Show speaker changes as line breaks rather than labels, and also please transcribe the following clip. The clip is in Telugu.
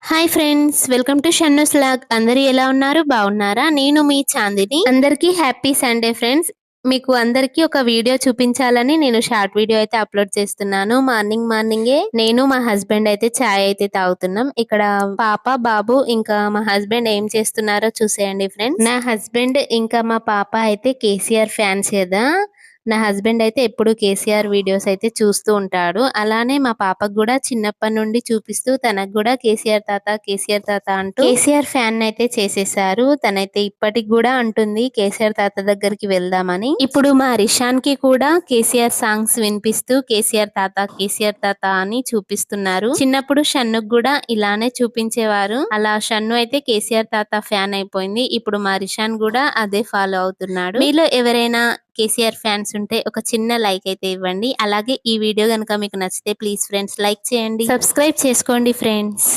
Hi friends, welcome to Shannu's log. అందరూ ఎలా ఉన్నారు? బాగున్నారా? నేను మీ చాందిని. అందరికీ హ్యాపీ సండే ఫ్రెండ్స్. మీకు అందరికీ ఒక వీడియో చూపించాలని నేను షార్ట్ వీడియో అయితే అప్లోడ్ చేస్తున్నాను. మార్నింగే నేను మా హస్బెండ్ అయితే చాయ్ అయితే తాగుతున్నాం. ఇక్కడ పాప బాబు ఇంకా మా హస్బెండ్ ఏం చేస్తున్నారో చూసేయండి ఫ్రెండ్స్. నా హస్బెండ్ ఇంకా మా పాప అయితే కేసీఆర్ ఫ్యాన్స్ కదా. నా హస్బెండ్ అయితే ఎప్పుడు కేసీఆర్ వీడియోస్ అయితే చూస్తూ ఉంటాడు. అలానే మా పాపకు కూడా చిన్నప్పటి నుండి చూపిస్తూ తనకు కూడా కేసీఆర్ తాత అంటూ కేసీఆర్ ఫ్యాన్ అయితే చేసేసారు. తనైతే ఇప్పటికి కూడా అంటుంది కేసీఆర్ తాత దగ్గరికి వెళ్దామని. ఇప్పుడు మా రిషాన్ కి కూడా కేసీఆర్ సాంగ్స్ వినిపిస్తూ కేసీఆర్ తాత అని చూపిస్తున్నారు. చిన్నప్పుడు షన్నుకు కూడా ఇలానే చూపించేవారు. అలా షన్ను అయితే కేసీఆర్ తాత ఫ్యాన్ అయిపోయింది. ఇప్పుడు మా రిషాన్ కూడా అదే ఫాలో అవుతున్నాడు. మీలో ఎవరైనా కేసీఆర్ ఫ్యాన్స్ ఉంటే ఒక చిన్న లైక్ అయితే ఇవ్వండి. అలాగే ఈ వీడియో కనుక మీకు నచ్చితే ప్లీజ్ ఫ్రెండ్స్ లైక్ చేయండి, సబ్స్క్రైబ్ చేసుకోండి ఫ్రెండ్స్.